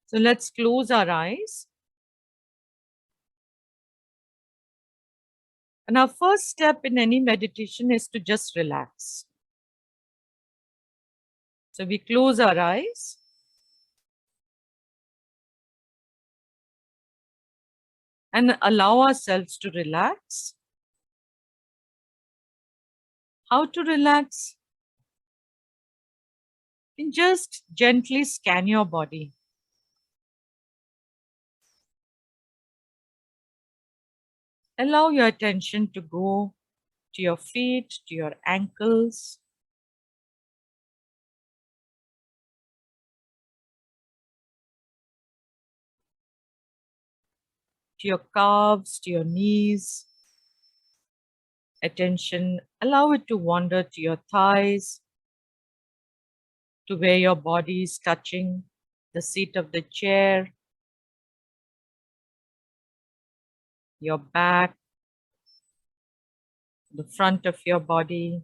So let's close our eyes. And our first step in any meditation is to just relax. So we close our eyes. And allow ourselves to relax. How to relax? You can just gently scan your body. Allow your attention to go to your feet, to your ankles, to your calves, to your knees. Attention, allow it to wander to your thighs, to where your body is touching the seat of the chair, your back, the front of your body.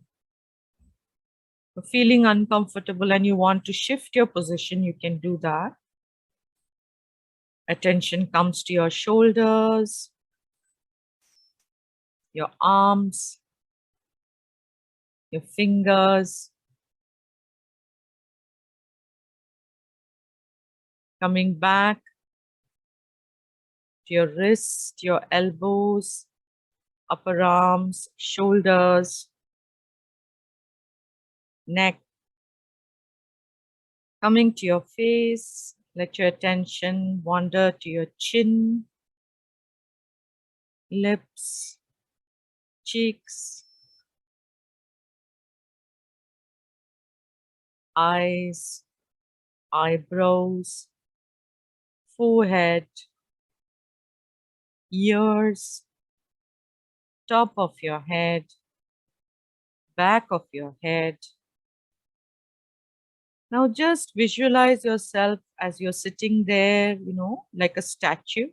If you're feeling uncomfortable and you want to shift your position, you can do that. Attention comes to your shoulders, your arms, your fingers, coming back to your wrists, your elbows, upper arms, shoulders, neck, coming to your face. Let your attention wander to your chin, lips, cheeks, eyes, eyebrows, forehead, ears, top of your head, back of your head. Now just visualize yourself as you're sitting there, like a statue.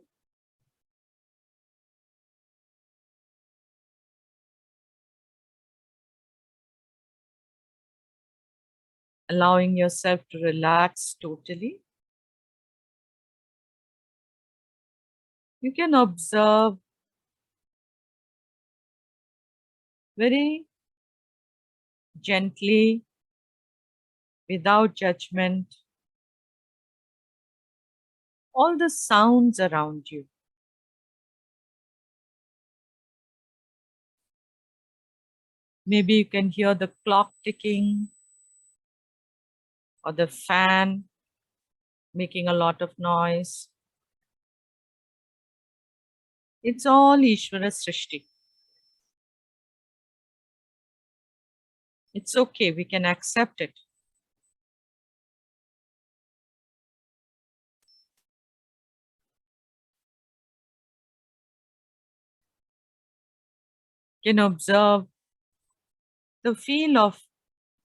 Allowing yourself to relax totally. You can observe very gently, without judgment, all the sounds around you. Maybe you can hear the clock ticking or the fan making a lot of noise. It's all Ishvara Srishti. It's okay, we can accept it. You can observe the feel of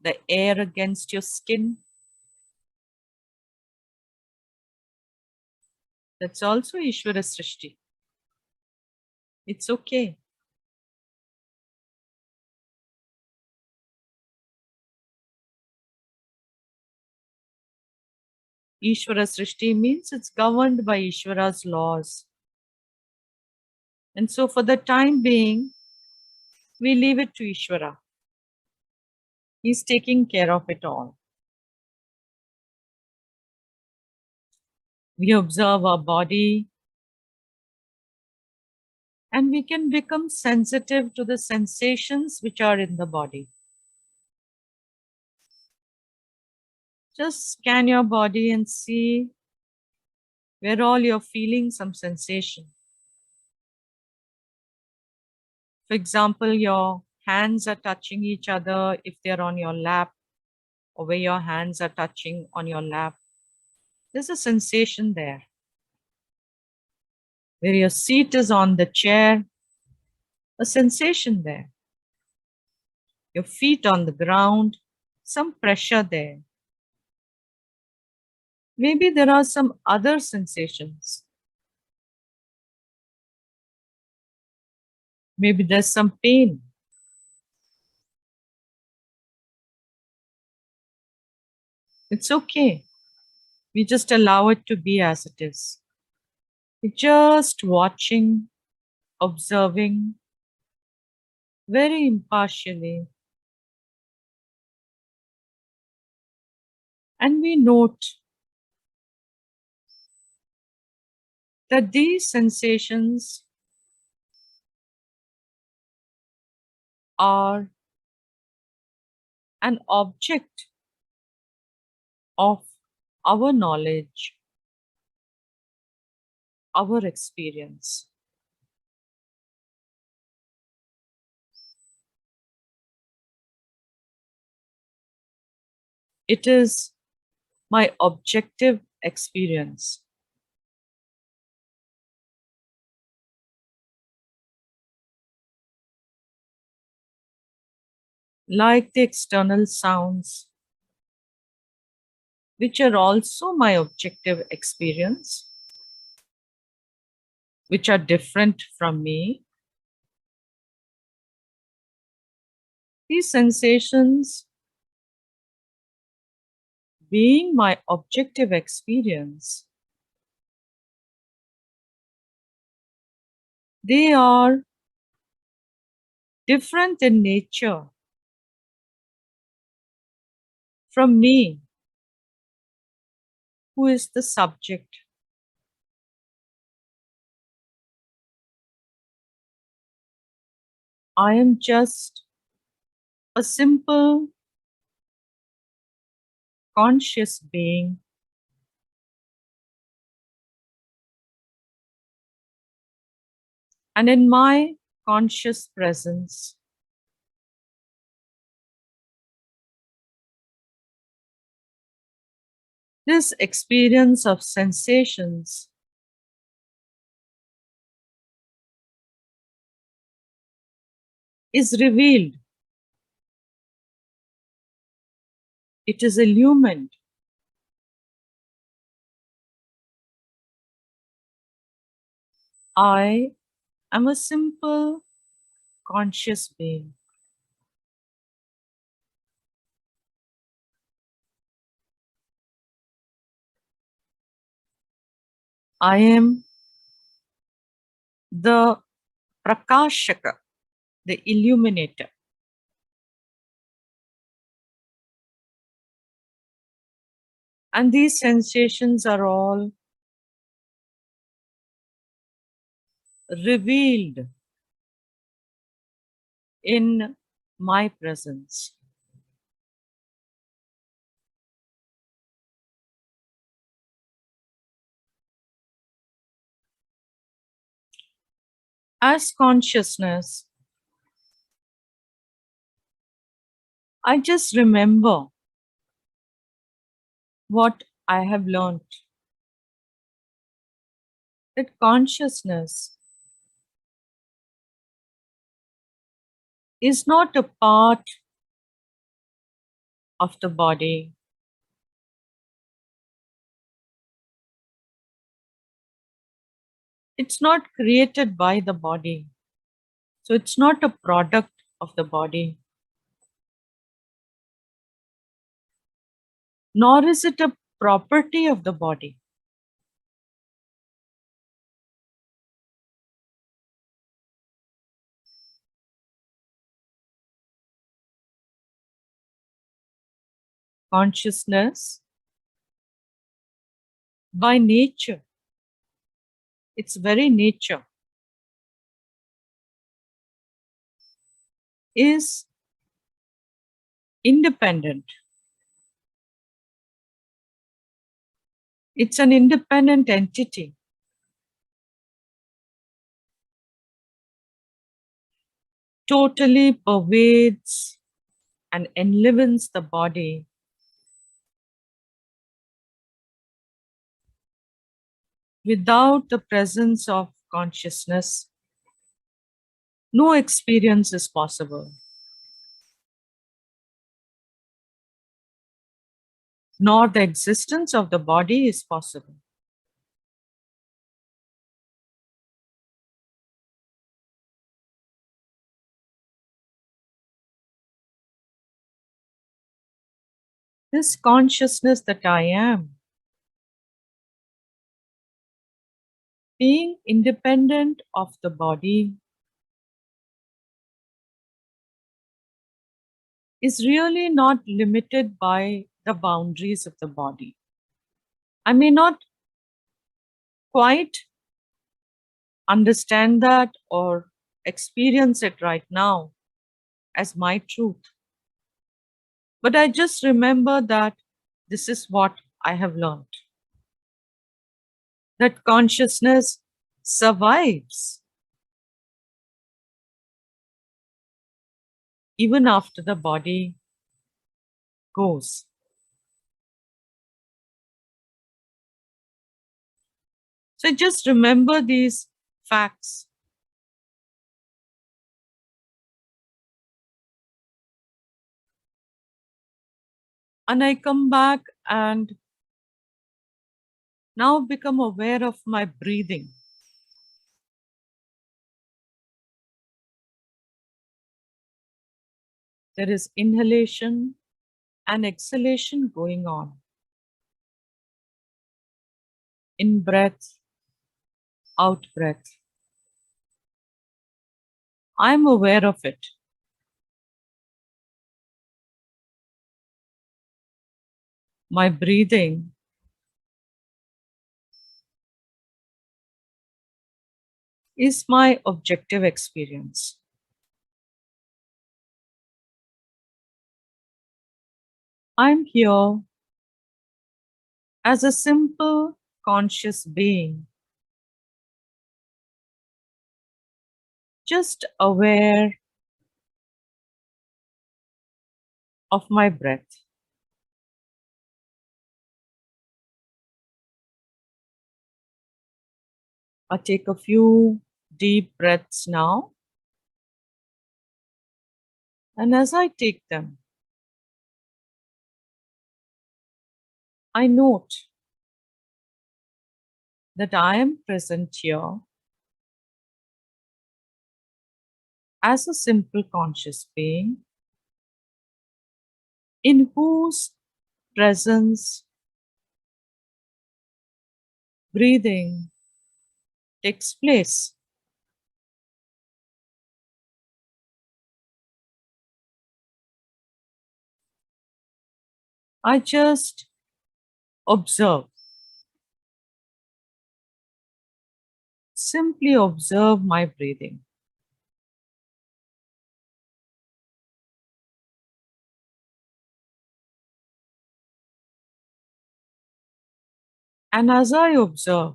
the air against your skin. That's also Ishvara Srishti. It's okay. Ishvara Srishti means it's governed by Ishvara's laws. And so for the time being, we leave it to Ishvara. He's taking care of it all. We observe our body and we can become sensitive to the sensations which are in the body. Just scan your body and see where all you're feeling some sensation. For example, your hands are touching each other if they're on your lap, or where your hands are touching on your lap. There's a sensation there. Where your seat is on the chair, a sensation there. Your feet on the ground, some pressure there. Maybe there are some other sensations. Maybe there's some pain. It's okay. We just allow it to be as it is. We're just watching, observing very impartially. And we note that these sensations are an object of our knowledge, our experience. It is my objective experience. Like the external sounds, which are also my objective experience, which are different from me. These sensations, being my objective experience, they are different in nature from me, who is the subject. I am just a simple conscious being, and in my conscious presence, this experience of sensations is revealed. It is illumined. I am a simple conscious being. I am the Prakashaka, the illuminator. And these sensations are all revealed in my presence. As consciousness, I just remember what I have learned, that consciousness is not a part of the body. It's not created by the body. So it's not a product of the body, nor is it a property of the body. Consciousness, by nature, its very nature, is independent. It's an independent entity. Totally pervades and enlivens the body without the presence of consciousness. No experience is possible, nor the existence of the body is possible. This consciousness that I am Being independent of the body is really not limited by the boundaries of the body. I may not quite understand that or experience it right now as my truth, but I just remember that this is what I have learned, that consciousness survives even after the body goes. So just remember these facts. And I come back and now become aware of my breathing. There is inhalation and exhalation going on. In breath, out breath. I'm aware of it. My breathing is my objective experience. I'm here as a simple conscious being, just aware of my breath. I take a few deep breaths now, and as I take them, I note that I am present here as a simple conscious being in whose presence breathing takes place. I just observe, simply observe my breathing. And as I observe,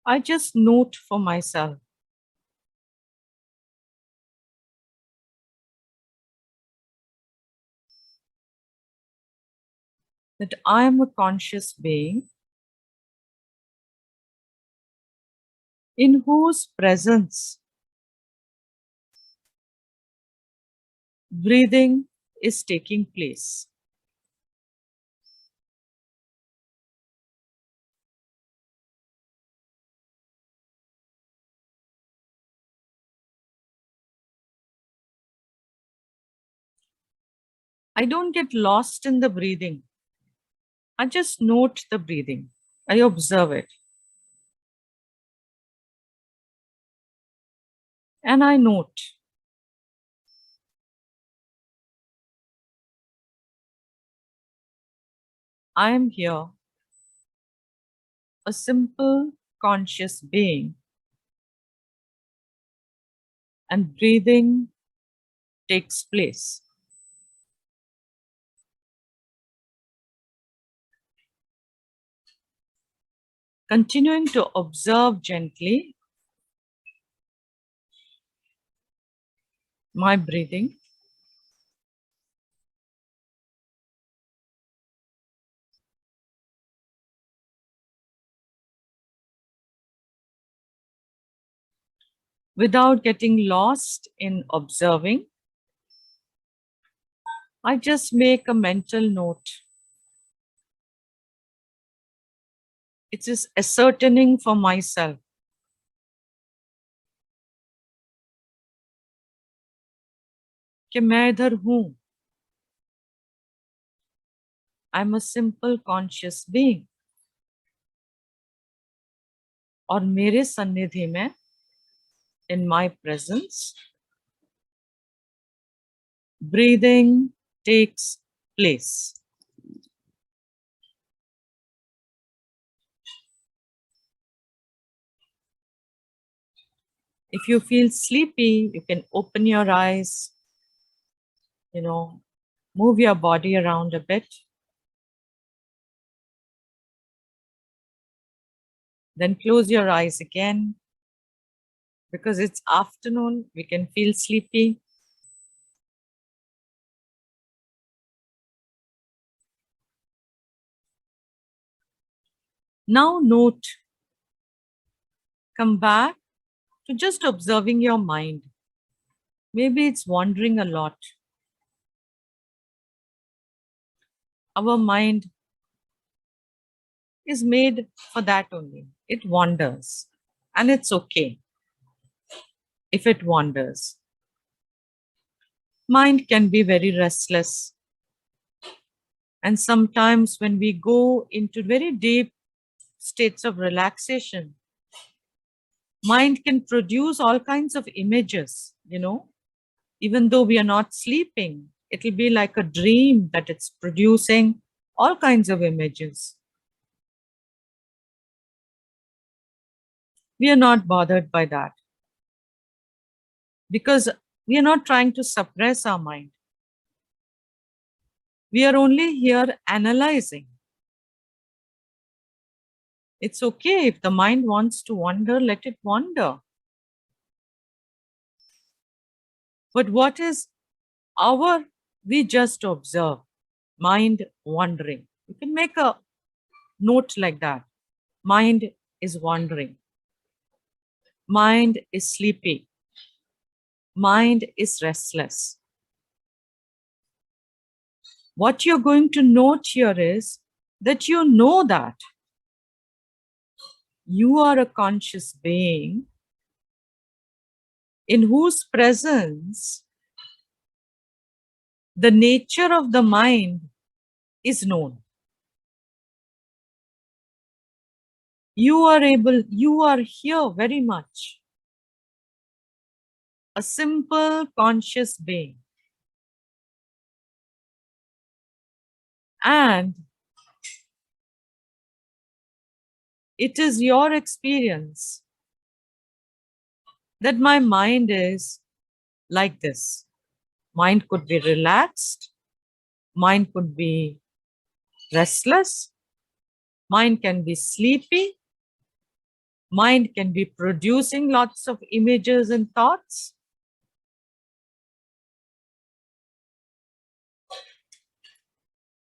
I just note for myself that I am a conscious being in whose presence breathing is taking place. I don't get lost in the breathing. I just note the breathing. I observe it. And I note. I am here, a simple conscious being, and breathing takes place. Continuing to observe gently my breathing. Without getting lost in observing, I just make a mental note. It is ascertaining for myself कि मैं इधर हूँ. I'm a simple conscious being. और मेरे सन्निधि में, in my presence, breathing takes place. If you feel sleepy, you can open your eyes, move your body around a bit. Then close your eyes again. Because it's afternoon, we can feel sleepy. Now note, come back to just observing your mind. Maybe it's wandering a lot. Our mind is made for that only. It wanders, and it's okay if it wanders. Mind can be very restless. And sometimes when we go into very deep states of relaxation, mind can produce all kinds of images, even though we are not sleeping. It'll be like a dream that it's producing all kinds of images. We are not bothered by that because we are not trying to suppress our mind. We are only here analyzing. It's okay if the mind wants to wander, let it wander. But what is we just observe mind wandering. You can make a note like that. Mind is wandering. Mind is sleepy. Mind is restless. What you're going to note here is that you know that you are a conscious being in whose presence the nature of the mind is known. You are here very much a simple conscious being. And it is your experience that my mind is like this. Mind could be relaxed. Mind could be restless. Mind can be sleepy. Mind can be producing lots of images and thoughts.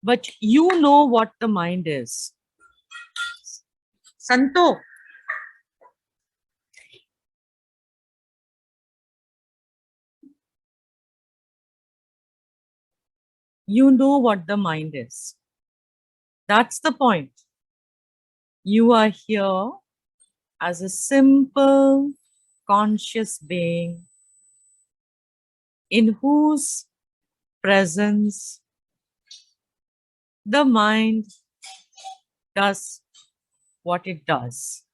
But you know what the mind is. Santo. You know what the mind is. That's the point. You are here as a simple conscious being in whose presence the mind does what it does.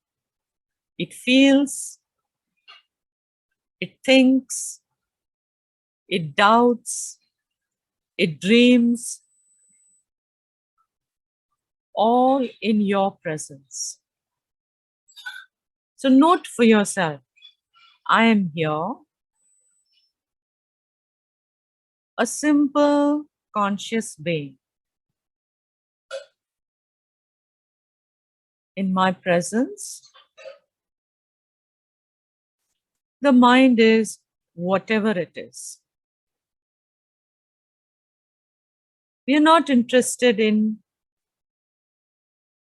It feels, it thinks, it doubts, it dreams, all in your presence. So note for yourself, I am here, a simple conscious being. In my presence, the mind is whatever it is. We are not interested in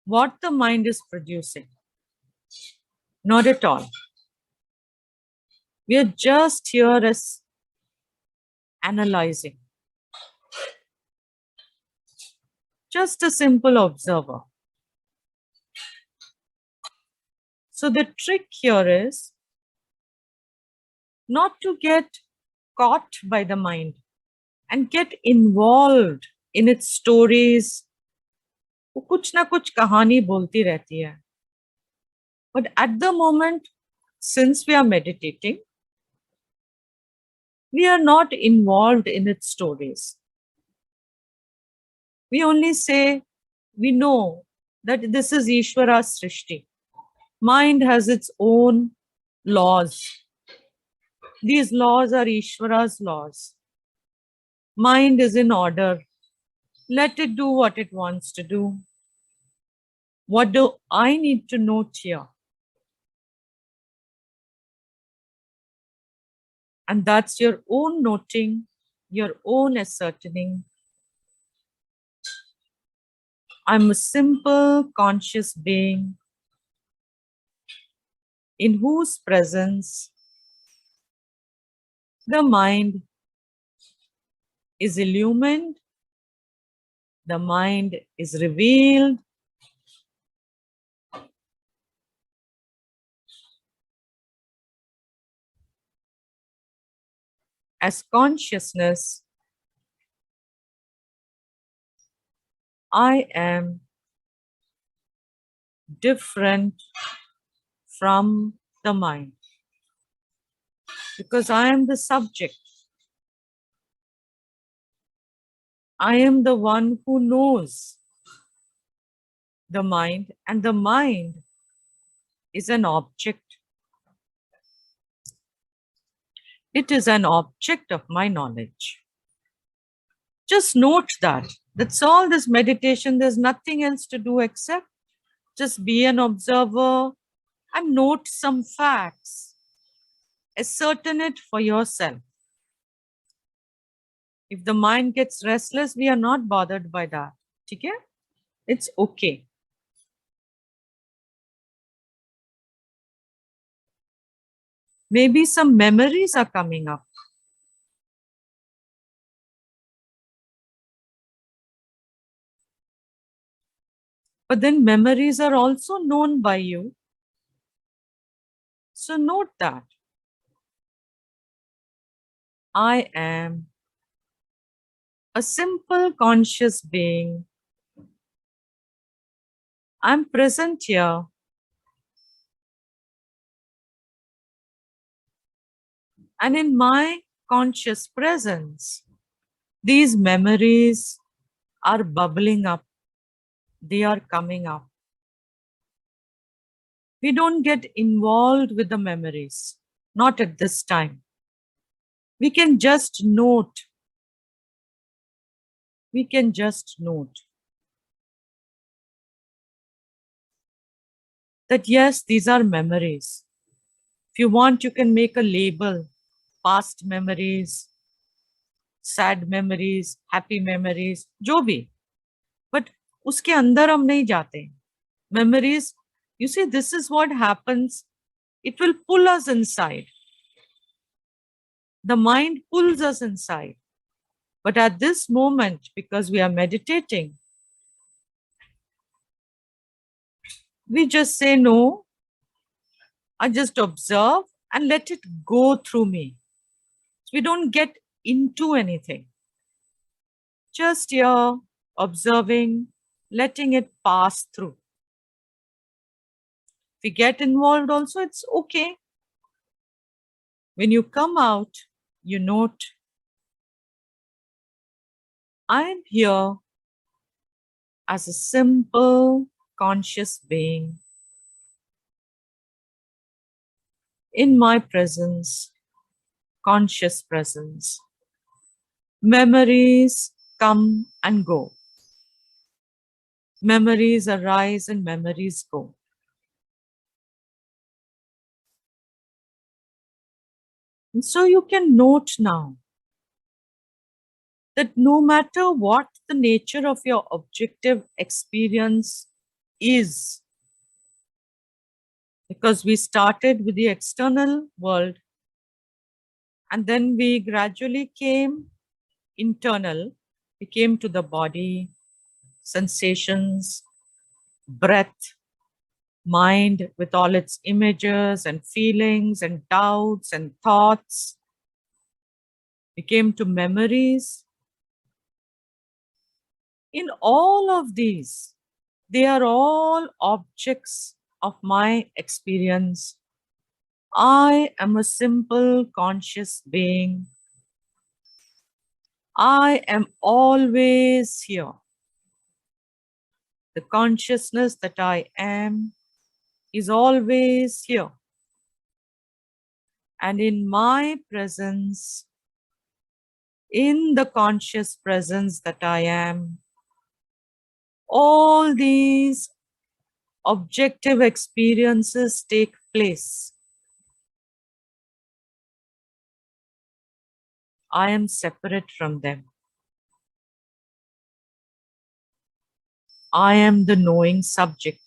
what the mind is producing. Not at all. We are just here as analyzing. Just a simple observer. So the trick here is not to get caught by the mind and get involved in its stories. वो कुछ ना कुछ कहानी बोलती रहती है. But at the moment, since we are meditating, we are not involved in its stories. We only say, we know that this is Ishvara's Srishti. Mind has its own laws. These laws are Ishvara's laws. Mind is in order. Let it do what it wants to do. What do I need to note here? And that's your own noting, your own ascertaining. I'm a simple conscious being in whose presence the mind is illumined, the mind is revealed, as consciousness. I am different from the mind because I am the subject. I am the one who knows the mind, and the mind is an object. It is an object of my knowledge. Just note that. That's all this meditation. There's nothing else to do except just be an observer and note some facts. Ascertain it for yourself. If the mind gets restless, we are not bothered by that. Okay? It's okay. Maybe some memories are coming up. But then memories are also known by you. So note that. I am a simple conscious being. I'm present here. And in my conscious presence, these memories are bubbling up. They are coming up. We don't get involved with the memories, not at this time. We can just note. We can just note that yes, these are memories. If you want, you can make a label. Past memories, sad memories, happy memories, जो भी. But उसके अंदर हम नहीं जाते. Memories, you see, this is what happens. It will pull us inside. The mind pulls us inside. But at this moment, because we are meditating, we just say, no, I just observe and let it go through me. We don't get into anything. Just here, observing, letting it pass through. If we get involved also, it's okay. When you come out, you note, I am here as a simple conscious being in my presence, conscious presence. Memories come and go. Memories arise and memories go. And so you can note now that no matter what the nature of your objective experience is, because we started with the external world and then we gradually came internal, we came to the body, sensations, breath, mind with all its images and feelings and doubts and thoughts. We came to memories. In all of these, they are all objects of my experience. I am a simple conscious being. I am always here. The consciousness that I am is always here. And in my presence, in the conscious presence that I am, all these objective experiences take place. I am separate from them. I am the knowing subject.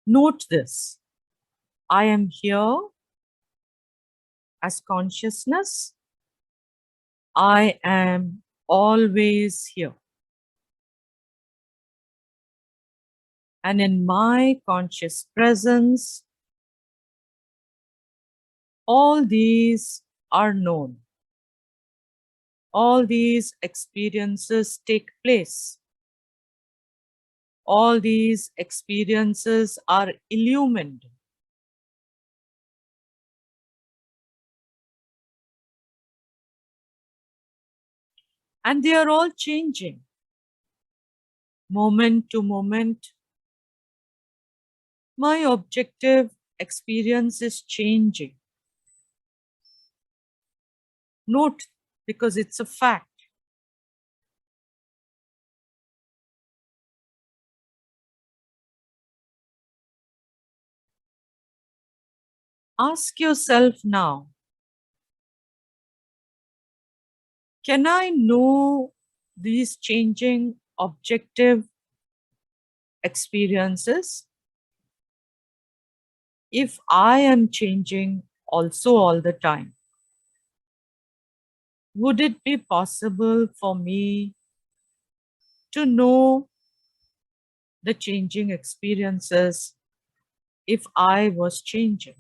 Note this. I am here as consciousness. I am always here. And in my conscious presence, all these are known. All these experiences take place. All these experiences are illumined. And they are all changing. Moment to moment, my objective experience is changing. Note, because it's a fact. Ask yourself now, can I know these changing objective experiences if I am changing also all the time? Would it be possible for me to know the changing experiences if I was changing?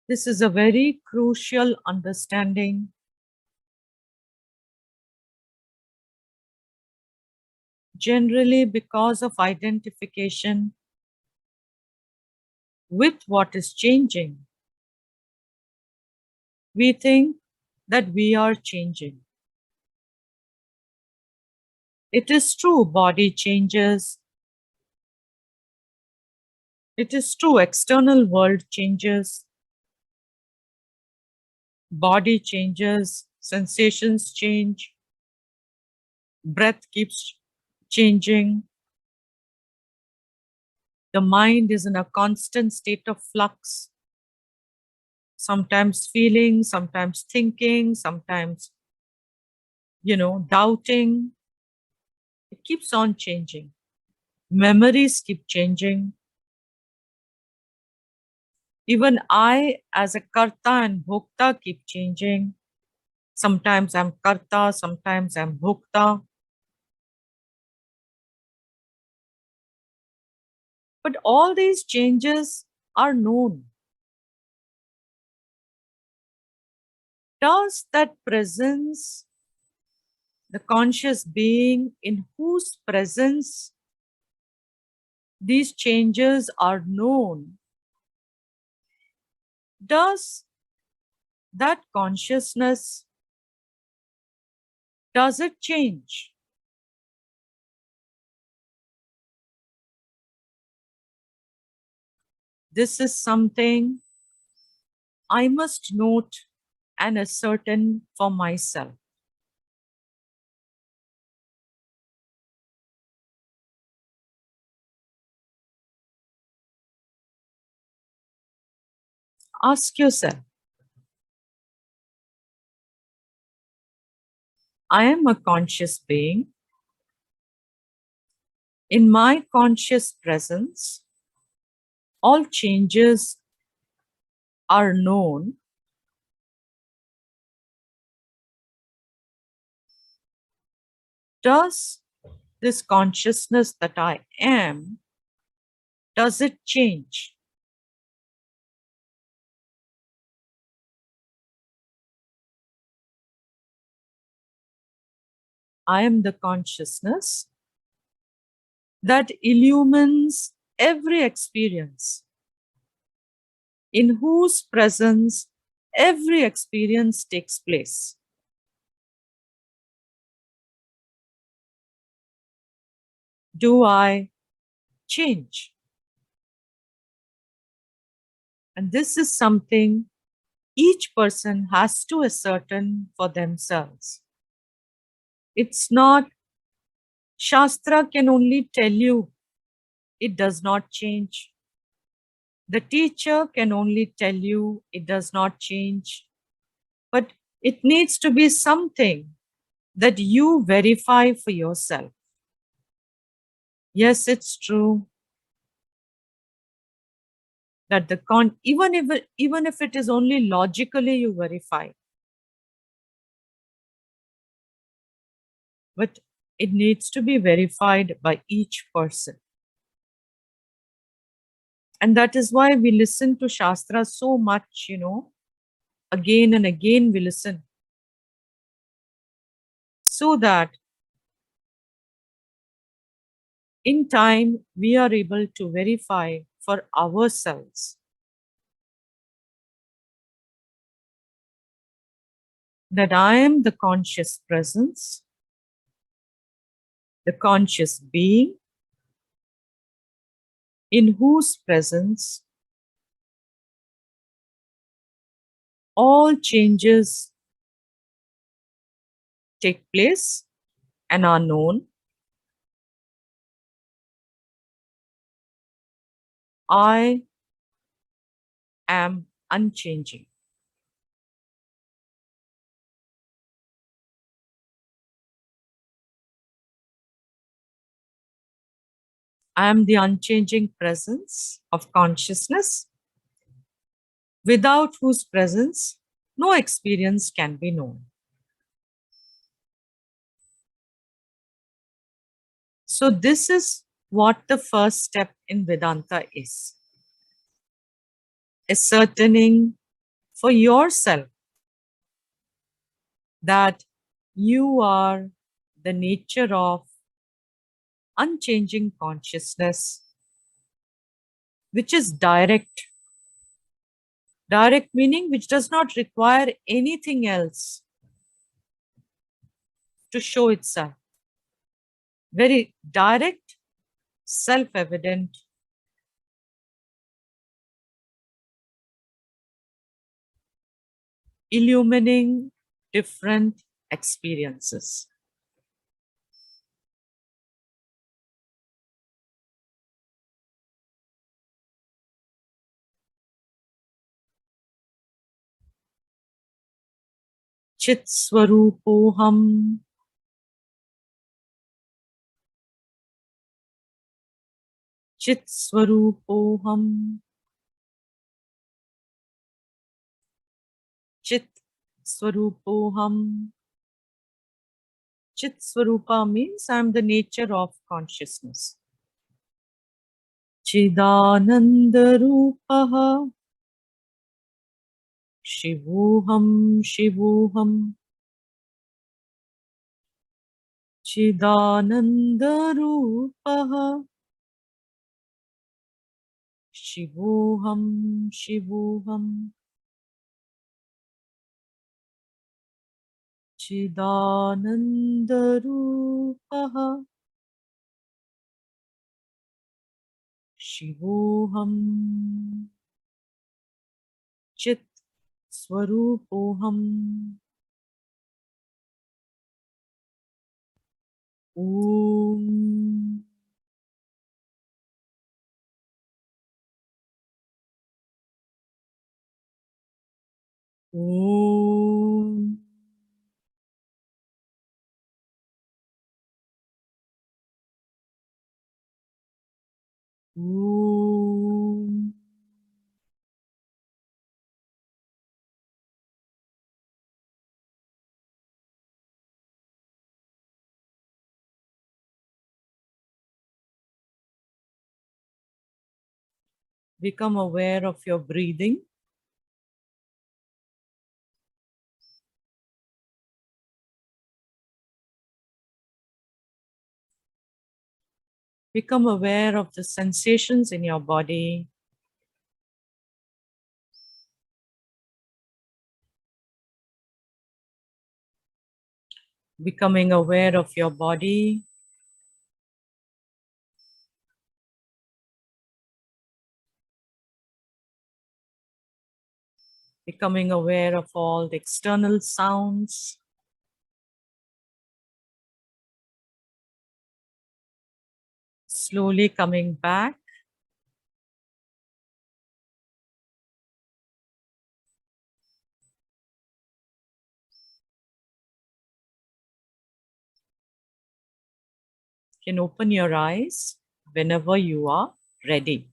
This is a very crucial understanding. Generally, because of identification with what is changing, we think that we are changing. It is true, body changes. It is true, external world changes. Body changes, sensations change, breath keeps changing. The mind is in a constant state of flux, sometimes feeling, sometimes thinking, sometimes, doubting. It keeps on changing. Memories keep changing. Even I, as a karta and bhokta, keep changing. Sometimes I'm karta, sometimes I'm bhokta. But all these changes are known. Does that presence, the conscious being in whose presence these changes are known, does that consciousness, does it change? This is something I must note and ascertain for myself. Ask yourself, I am a conscious being. In my conscious presence, all changes are known. Does this consciousness that I am, does it change? I am the consciousness that illumines every experience, in whose presence every experience takes place. Do I change? And this is something each person has to ascertain for themselves. It's not, Shastra can only tell you it does not change. The teacher can only tell you it does not change. But it needs to be something that you verify for yourself. Yes, it's true that even if it is only logically you verify, but it needs to be verified by each person. And that is why we listen to Shastra so much, again and again we listen, so that in time we are able to verify for ourselves that I am the conscious presence, the conscious being, in whose presence all changes take place and are known. I am unchanging. I am the unchanging presence of consciousness, without whose presence no experience can be known. So this is what the first step in Vedanta is. Ascertaining for yourself that you are the nature of unchanging consciousness, which is direct. Direct meaning which does not require anything else to show itself. Very direct, self-evident, illumining different experiences. Chit Swarupoham, Chit Swarupoham, Chit Swarupoham. Chit Swarupa means I am the nature of consciousness. Chidananda Rupaha, Shivoham, Shivoham. Chidananda Rupaha, Shivoham, Shivoham. Chidananda Rupaha, Shivoham. Chit Swarupoham. Om. Om. Om. Become aware of your breathing. Become aware of the sensations in your body. Becoming aware of your body. Becoming aware of all the external sounds. Slowly coming back. You can open your eyes whenever you are ready.